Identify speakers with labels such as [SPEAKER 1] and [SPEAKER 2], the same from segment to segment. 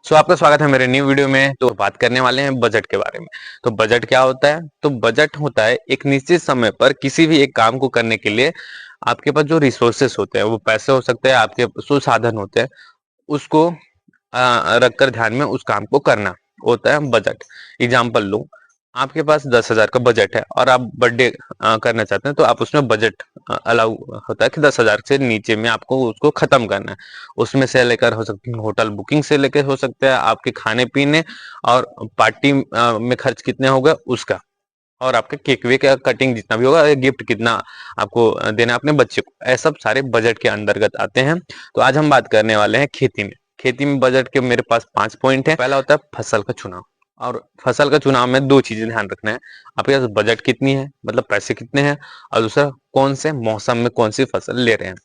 [SPEAKER 1] आपका स्वागत है मेरे न्यू वीडियो में। तो बात करने वाले हैं बजट के बारे में। तो बजट क्या होता है? तो बजट होता है एक निश्चित समय पर किसी भी एक काम को करने के लिए आपके पास जो रिसोर्सेस होते हैं, वो पैसे हो सकते हैं, आपके जो साधन होते हैं, उसको रखकर ध्यान में उस काम को करना होता है बजट। एग्जाम्पल लूं, आपके पास 10,000 का बजट है और आप बर्थडे करना चाहते हैं, तो आप उसमें बजट अलाउ होता है कि 10,000 से नीचे में आपको उसको खत्म करना है। उसमें से लेकर हो सकती है होटल बुकिंग से लेकर हो सकता है आपके खाने पीने और पार्टी में खर्च कितने होगा उसका, और आपके केक वेक या कटिंग जितना भी होगा, गिफ्ट कितना आपको देना है अपने बच्चे को, ऐसा सब सारे बजट के अंतर्गत आते हैं। तो आज हम बात करने वाले हैं खेती में। खेती में बजट के मेरे पास 5 पॉइंट है। पहला होता है फसल का चुनाव। और फसल का चुनाव में दो चीजें ध्यान रखना है। आपके पास बजट कितनी है, मतलब पैसे कितने हैं, और दूसरा कौन से मौसम में कौन सी फसल ले रहे हैं।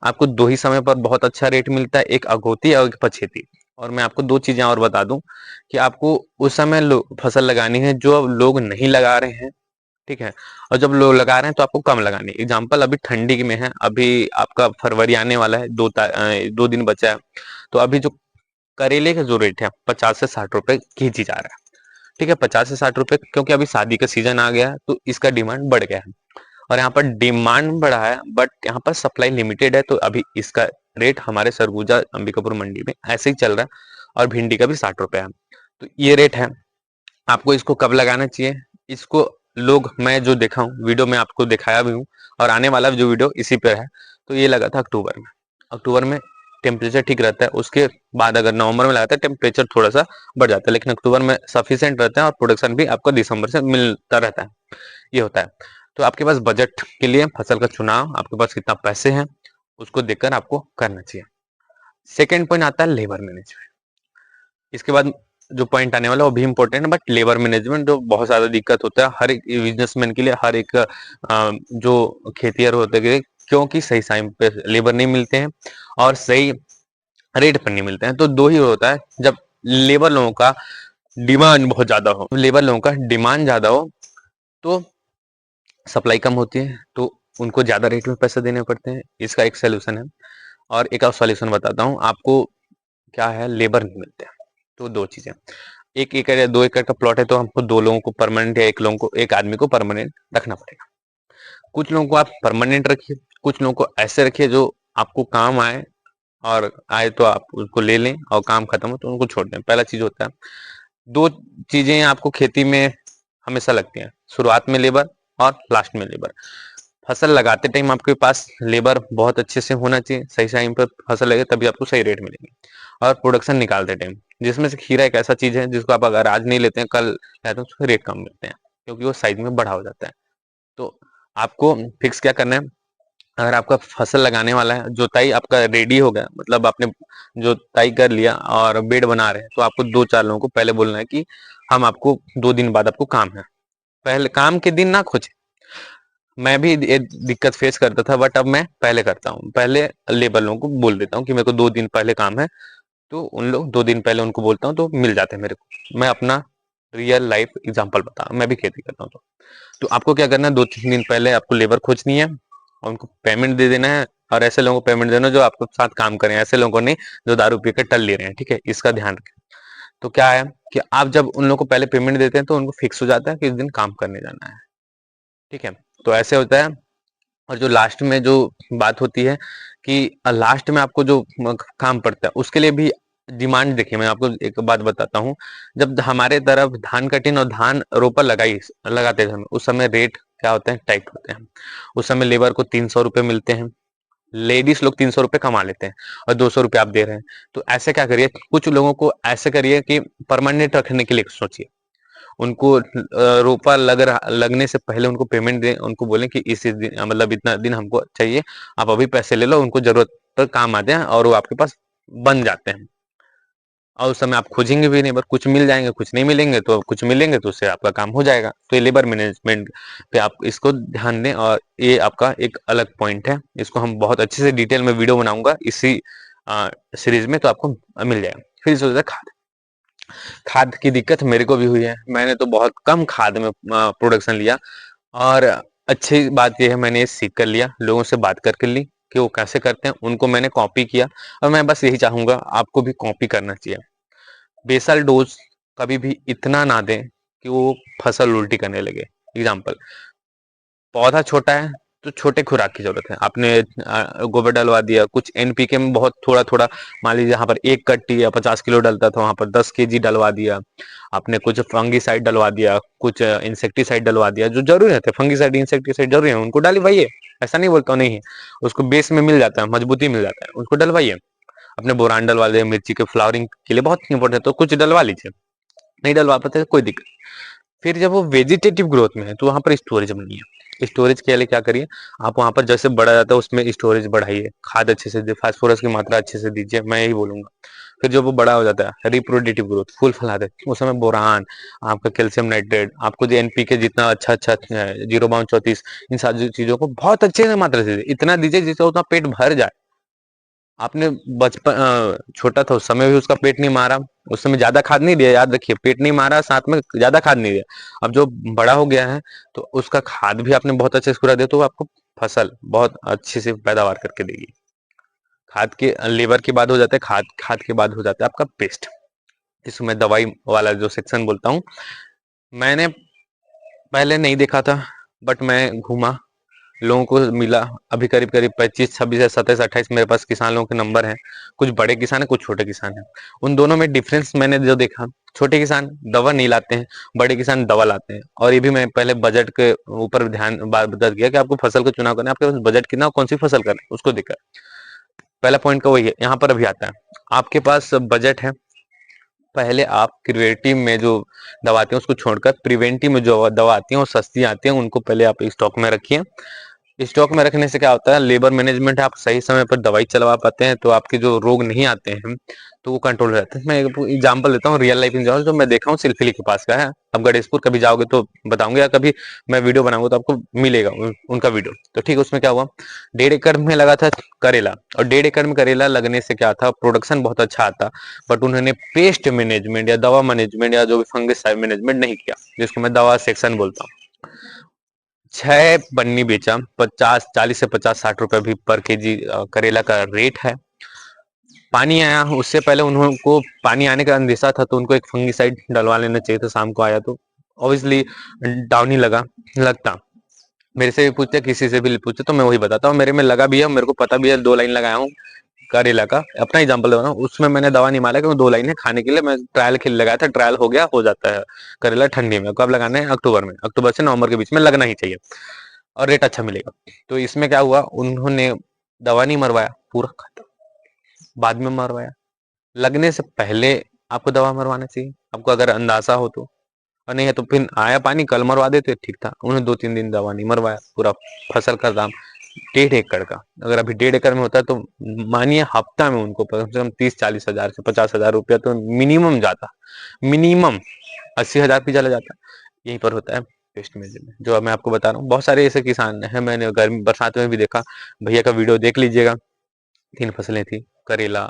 [SPEAKER 1] आपको दो ही समय पर बहुत अच्छा रेट मिलता है, एक अगोती और एक पछेती। और मैं आपको दो चीजें और बता दूं कि आपको उस समय फसल लगानी है जो अब लोग नहीं लगा रहे हैं, ठीक है। और जब लोग लगा रहे हैं तो आपको कम लगानी है। एग्जाम्पल अभी ठंडी में है, अभी आपका फरवरी आने वाला है, 2 दिन बचा है। तो अभी जो करेले का जो रेट है 50 से 60 रुपए केजी जा रहा है, ठीक है। 50 से 60 रुपए, क्योंकि अभी शादी का सीजन आ गया है तो इसका डिमांड बढ़ गया है। और यहाँ पर डिमांड बढ़ा है बट यहाँ पर सप्लाई लिमिटेड है, तो अभी इसका रेट हमारे सरगुजा अंबिकापुर मंडी में ऐसे ही चल रहा है। और भिंडी का भी 60 रुपए है। तो ये रेट है। आपको इसको कब लगाना चाहिए? इसको लोग, मैं जो देखा हूँ वीडियो में आपको दिखाया भी हूँ, और आने वाला जो वीडियो इसी पर है, तो ये लगा था अक्टूबर में। अक्टूबर में टेम्परेचर ठीक रहता है, उसके बाद अगर नवंबर में लगाता है टेम्परेचर थोड़ा सा बढ़ जाता है, लेकिन अक्टूबर में सफिशियंट रहता है और प्रोडक्शन भी आपको दिसंबर से मिलता रहता है। ये होता है। तो आपके पास बजट के लिए फसल का चुनाव, आपके पास कितना पैसे हैं, उसको देखकर आपको करना चाहिए। सेकेंड पॉइंट आता है लेबर मैनेजमेंट। इसके बाद जो पॉइंट आने वाला है वो भी इंपॉर्टेंट है, बट लेबर मैनेजमेंट जो बहुत ज्यादा दिक्कत होता है हर एक बिजनेसमैन के लिए, हर एक जो खेतिहर होते हैं, क्योंकि सही टाइम पे लेबर नहीं मिलते हैं और सही रेट पर नहीं मिलते हैं। तो दो ही होता है, जब लेबर लोगों का डिमांड बहुत ज्यादा हो, लेबर लोगों का डिमांड ज्यादा हो तो सप्लाई कम होती है, तो उनको ज्यादा रेट में पैसे देने पड़ते हैं। इसका एक सोल्यूशन है। और एक और सॉल्यूशन बताता हूँ आपको। क्या है, लेबर नहीं मिलते हैं। तो दो चीजें, 1 एकड़ या 2 एकड़ का प्लॉट है तो हमको दो लोगों को परमानेंट, या एक आदमी को परमानेंट रखना पड़ेगा। कुछ लोगों को आप परमानेंट रखिए, कुछ लोगों को ऐसे रखिए जो आपको काम आए, और आए तो आप उसको ले लें, और काम खत्म हो तो उनको छोड़ दें। पहला चीज होता है। दो चीजें आपको खेती में हमेशा लगती हैं, शुरुआत में लेबर और लास्ट में लेबर। फसल लगाते टाइम आपके पास लेबर बहुत अच्छे से होना चाहिए, सही टाइम पर फसल लगे तभी आपको सही रेट मिलेंगे। और प्रोडक्शन निकालते टाइम, जिसमें से खीरा एक ऐसा चीज है जिसको आप अगर आज नहीं लेते हैं कल लेते हैं उसको रेट कम मिलते हैं, क्योंकि वो साइज में बड़ा हो जाता है। तो आपको फिक्स क्या करना है, अगर आपका फसल लगाने वाला है, जोताई आपका रेडी हो गया, मतलब आपने जोताई कर लिया और बेड बना रहे हैं, तो आपको 2-4 लोगों को पहले बोलना है कि हम आपको 2 दिन बाद आपको काम है। पहले काम के दिन ना खोजे। मैं भी ये दिक्कत फेस करता था, बट अब मैं पहले करता हूँ, पहले लेबर लोगों को बोल देता हूँ कि मेरे को 2 दिन पहले काम है, तो उन लोग 2 दिन पहले उनको बोलता हूँ तो मिल जाते हैं मेरे को। मैं अपना रियल लाइफ एग्जांपल बता रहा हूँ, मैं भी खेती करता हूँ। तो आपको क्या करना है, 2-3 दिन पहले आपको लेबर खोजनी है और उनको पेमेंट दे देना है। और ऐसे लोगों को पेमेंट देना जो आपके साथ काम करें, ऐसे लोगों को नहीं जो दारू पी के टल ले रहे हैं, ठीक है, इसका ध्यान रखें। तो क्या है कि आप जब उन लोगों को पहले पेमेंट देते हैं तो उनको फिक्स हो जाता है कि इस दिन काम करने जाना है, ठीक है। तो ऐसे होता है। और जो लास्ट में जो बात होती है कि लास्ट में आपको जो काम पड़ता है उसके लिए भी डिमांड। देखिए, मैं आपको एक बात बताता हूँ। जब हमारे तरफ धान कटिंग और धान रोपा लगाते थे उस समय रेट क्या होते हैं, टाइट होते हैं। उस समय लेबर को 300 रुपये मिलते हैं। लेडीज लोग 300 रुपये कमा लेते हैं और 200 रुपये आप दे रहे हैं। तो ऐसे क्या करिए, कुछ लोगों को ऐसे करिए कि परमानेंट रखने के लिए सोचिए। उनको रोपा लगने से पहले उनको पेमेंट दें, उनको बोलें कि इस दिन, मतलब इतना दिन हमको चाहिए, आप अभी पैसे ले लो, उनको जरूरत पर काम आते हैं और वो आपके पास बन जाते हैं। और उस समय आप खोजेंगे भी नहीं, बस कुछ मिल जाएंगे, कुछ नहीं मिलेंगे, तो कुछ मिलेंगे तो उससे आपका काम हो जाएगा। तो ये लेबर मैनेजमेंट पे आप इसको ध्यान दें, और ये आपका एक अलग पॉइंट है। इसको हम बहुत अच्छे से डिटेल में वीडियो बनाऊंगा इसी सीरीज में, तो आपको मिल जाएगा। फिर सोचता खाद। खाद की दिक्कत मेरे को भी हुई है, मैंने तो बहुत कम खाद में प्रोडक्शन लिया। और अच्छी बात यह है, मैंने ये सीख कर लिया, लोगों से बात करके ली कि वो कैसे करते हैं, उनको मैंने कॉपी किया। और मैं बस यही चाहूंगा आपको भी कॉपी करना चाहिए। बेसल डोज कभी भी इतना ना दें कि वो फसल उल्टी करने लगे। एग्जाम्पल, पौधा छोटा है तो छोटे खुराक की जरूरत है। आपने गोबर डलवा दिया, कुछ एनपीके में बहुत थोड़ा थोड़ा, मान लीजिए यहाँ पर 1 कट्टी या 50 किलो डलता था, वहां पर 10 केजी डलवा दिया। आपने कुछ फंगीसाइड डलवा दिया, कुछ इंसेक्टिसाइड डलवा दिया, जो जरूरी रहते हैं फंगीसाइड इंसेक्टिसाइड जरूरी है, उनको डलवाइए। ऐसा नहीं बोलता हूं नहीं है, उसको बेस में मिल जाता है, मजबूती मिल जाता है, उनको डलवाइए। अपने बोरान डलवा दे, मिर्ची के फ्लावरिंग के लिए बहुत इंपॉर्टेंट है, तो कुछ डलवा लीजिए। नहीं डलवा पाते तो कोई दिक्कत। फिर जब वो वेजिटेटिव ग्रोथ में है तो वहां पर स्टोरेज बनी है। स्टोरेज के लिए क्या करिए, आप वहां पर जैसे बढ़ा जाता है उसमें स्टोरेज बढ़ाइए, खाद अच्छे से दे, फास्फोरस की मात्रा अच्छे से दीजिए, मैं यही बोलूंगा। फिर जब वो बड़ा हो जाता है, रिप्रोडक्टिव ग्रोथ, फूल फैला दे, उस समय बोरान, आपका कैल्शियम नाइट्रेट, आपको जो एनपीके जितना अच्छा अच्छा 0.34, इन सारी चीजों को बहुत अच्छे से मात्रा से दीजिए, इतना दीजिए जिससे उतना पेट भर जाए। आपने बचपन छोटा था उस समय भी उसका पेट नहीं मारा, उस समय ज्यादा खाद नहीं दिया, याद रखिए, पेट नहीं मारा, साथ में ज्यादा खाद नहीं दिया। अब जो बड़ा हो गया है तो उसका खाद भी आपने बहुत अच्छे से पूरा दिया, तो वो आपको फसल बहुत अच्छे से पैदावार करके देगी। खाद के लेबर के बाद हो जाता है खाद, खाद के बाद हो जाता है आपका पेस्ट। इसमें दवाई वाला जो सेक्शन बोलता हूँ, मैंने पहले नहीं देखा था, बट मैं घूमा, लोगों को मिला। अभी करीब करीब 25 26 या 27 28 मेरे पास किसान लोगों के नंबर हैं। कुछ बड़े किसान है, कुछ छोटे किसान हैं। उन दोनों में डिफरेंस मैंने जो देखा, छोटे किसान दवा नहीं लाते हैं, बड़े किसान दवा लाते हैं। और ये भी मैं पहले बजट के ऊपर ध्यान बता दिया कि आपको फसल का चुनाव करना है, आपके पास बजट कितना और कौन सी फसल करना है उसको देखकर। पहला पॉइंट का वही है, यहाँ पर अभी आता है, आपके पास बजट है, पहले आप क्रिएटिव में जो दवा आती है उसको छोड़कर प्रिवेंटिव में जो दवा आती है वो सस्ती आती है, उनको पहले आप स्टॉक में रखिए। स्टॉक में रखने से क्या होता है, लेबर मैनेजमेंट है, आप सही समय पर दवाई चलवा पाते हैं, तो आपके जो रोग नहीं आते हैं तो वो कंट्रोल रहते हैं। मैं एग्जांपल देता हूँ, रियल लाइफ एग्जांपल जो मैं देखा हूँ, सिलसिली के पास का है। अब गणेशपुर कभी जाओगे तो बताऊंगा, या कभी मैं वीडियो बनाऊंगा तो आपको मिलेगा उनका वीडियो। तो ठीक है, उसमें क्या हुआ, 1.5 एकड़ में लगा था करेला, और 1.5 एकड़ में करेला लगने से क्या था, प्रोडक्शन बहुत अच्छा आता, बट उन्होंने पेस्ट मैनेजमेंट या दवा मैनेजमेंट या जो भी फंगस मैनेजमेंट नहीं किया, जिसको मैं दवा सेक्शन बोलता हूँ। 6 पन्नी बेचा, 50 40 से 50 60 रुपए भी पर केजी करेला का रेट है। पानी आया उससे पहले उनको पानी आने का अंदेशा था, तो उनको एक फंगिसाइड डलवा लेना चाहिए था, शाम को आया तो ऑब्वियसली डाउन ही लगता। मेरे से भी पूछते, किसी से भी पूछते, तो मैं वही बताता हूँ, मेरे में लगा भी है, मेरे को पता भी है, 2 लाइन लगाया हूँ करेला का। अपना एग्जांपल दे रहा हूँ, उसमें मैंने दवा नहीं मारा, क्योंकि 2 लाइन है खाने के लिए, मैं ट्रायल के लिए लगाया था, ट्रायल हो गया, हो जाता है करेला ठंडी में। कब लगाना है, अक्टूबर में, अक्टूबर से नवंबर के बीच में लगना ही चाहिए, और रेट अच्छा मिलेगा। तो इसमें क्या हुआ, उन्होंने दवा नहीं मरवाया, पूरा खत्म, बाद में मरवाया। लगने से पहले आपको दवा मरवाना चाहिए, आपको अगर अंदाजा हो तो, और नहीं है तो फिर आया पानी, कल मरवा देते ठीक था। उन्होंने 2 3 दिन दवा नहीं मरवाया, पूरा फसल का दाम 1.5 एकड़ का, अगर अभी 1.5 एकड़ में होता है तो मानिए हफ्ता में उनको कम से कम 30 40 हजार से 50 हजार रुपया तो मिनिमम जाता, मिनिमम 80 हजार भी चला जाता। यहीं पर होता है पेस्ट मैनेजमेंट, जो मैं आपको बता रहा हूँ। बहुत सारे ऐसे किसान हैं, मैंने गर्मी बरसात में भी देखा, भैया का वीडियो देख लीजिएगा। 3 फसलें थी, करेला,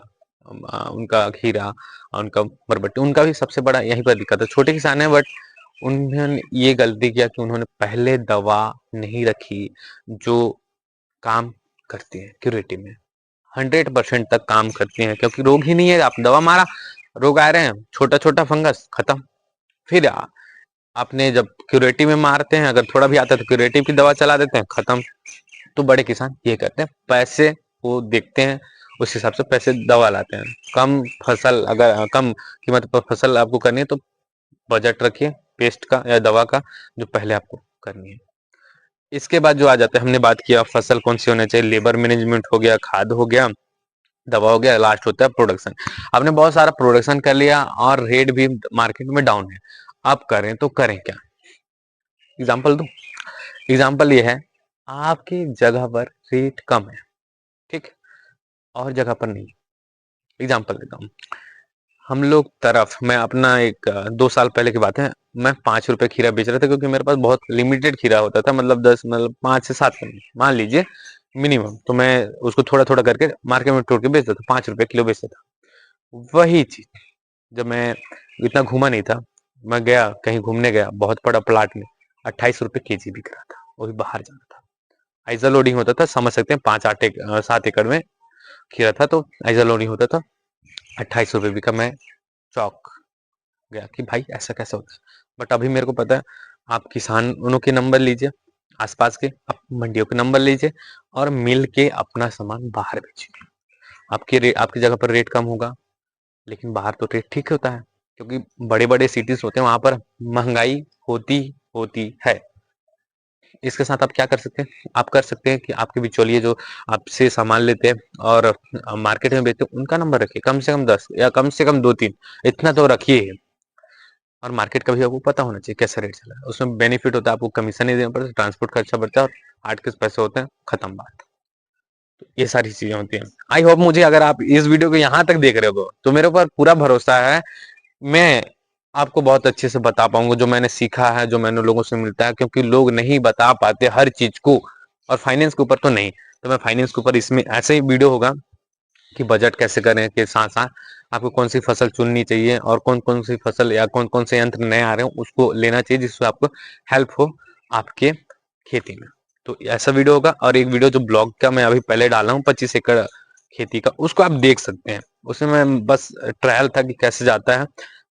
[SPEAKER 1] उनका खीरा, उनका बरबट्टी, उनका भी सबसे बड़ा यहीं पर दिक्कत है। छोटे किसान है, बट उन्होंने ये गलती किया कि उन्होंने पहले दवा नहीं रखी जो काम करती है क्यूरेटिव में, 100% तक काम करती हैं, क्योंकि रोग ही नहीं है, आप दवा मारा, रोग आ रहे हैं, छोटा छोटा फंगस खत्म। फिर आपने जब क्यूरेटिव में मारते हैं, अगर थोड़ा भी आता है तो क्यूरेटिव की दवा चला देते हैं, खत्म। तो बड़े किसान ये करते हैं, पैसे वो देखते हैं, उस हिसाब से पैसे दवा लाते हैं। कम फसल, अगर कम कीमत पर फसल आपको करनी है तो बजट रखिए पेस्ट का या दवा का, जो पहले आपको करनी है। इसके बाद जो आ जाता है, हमने बात किया फसल कौन सी होना चाहिए, लेबर मैनेजमेंट हो गया, खाद हो गया, दवा हो गया, लास्ट होता है प्रोडक्शन। आपने बहुत सारा प्रोडक्शन कर लिया और रेट भी मार्केट में डाउन है, आप करें तो करें क्या। एग्जाम्पल दो, एग्जाम्पल ये है, आपकी जगह पर रेट कम है, ठीक, और जगह पर नहीं। एग्जाम्पल देता हूँ, हम लोग तरफ, मैं अपना एक 2 साल पहले की बात है, मैं 5 रुपए खीरा बेच रहा था, क्योंकि मेरे पास बहुत लिमिटेड खीरा होता था, मतलब 10, मतलब 5 से 7 मान लीजिए मिनिमम, तो मैं उसको थोड़ा थोड़ा करके मार्केट में तोड़ के बेचता था, 5 रुपए किलो बेचता था। वही चीज जब मैं इतना घूमा नहीं था, मैं गया कहीं घूमने गया, बहुत बड़ा प्लाट में 28 रुपए केजी बिक रहा था, वो भी बाहर जाना था, आइजल लोडिंग होता था, समझ सकते हैं, 5 8 7 एकड़ में खीरा था, तो आइजल लोडिंग होता था, 28 रुपए बिका। मैं चौक, गया कि भाई ऐसा कैसे होता है। बट अभी मेरे को पता है, आप किसानों के नंबर लीजिए, आसपास के, आप मंडियों के नंबर लीजिए और मिल के अपना सामान बाहर बेचिए। आपकी जगह पर रेट कम होगा, लेकिन बाहर तो रेट ठीक होता है, क्योंकि बड़े-बड़े सिटीज़ होते हैं, वहाँ पर महँगाई होती होती है। इसके साथ आप क्या कर सकते हैं? आप कर सकते हैं कि आपके बिचौलिए जो आपसे सामान लेते हैं और मार्केट में बेचते हैं, उनका नंबर रखिए, कम से कम 10 या कम से कम 2-3, इतना तो रखिए ही। और मार्केट का भी आपको पता होना चाहिए कैसा रेट चल रहा है। उसमें बेनिफिट होता है, आपको कमीशन नहीं देना पड़ता, ट्रांसपोर्ट खर्चा बचता है और 8 के पैसे होते हैं, खत्म बात। ये सारी चीज़ें होती हैं। आई होप मुझे अगर आप इस वीडियो को यहाँ तक देख रहे हो, तो मेरे ऊपर पूरा भरोसा है, मैं आपको बहुत अच्छे से बता पाऊँगा जो मैंने सीखा है, जो मैंने लोगों से मिलता है, क्योंकि लोग नहीं बता पाते हर चीज़ को, और फाइनेंस के ऊपर तो नहीं। तो मैं फाइनेंस के ऊपर इसमें ऐसे ही वीडियो होगा कि बजट कैसे करें के साथ-साथ आपको कौन-सी फसल चुननी चाहिए और कौन-कौन सी फसल या कौन-कौन से यंत्र नए आ रहे हैं, उसको लेना चाहिए जिससे आपको हेल्प हो आपके खेती में। तो ऐसा वीडियो होगा, और एक वीडियो जो ब्लॉग का मैं अभी पहले डाला हूँ 25 एकड़ खेती का, उसको आप देख सकते हैं। उसमें मैं बस ट्रायल था कि कैसे जाता है,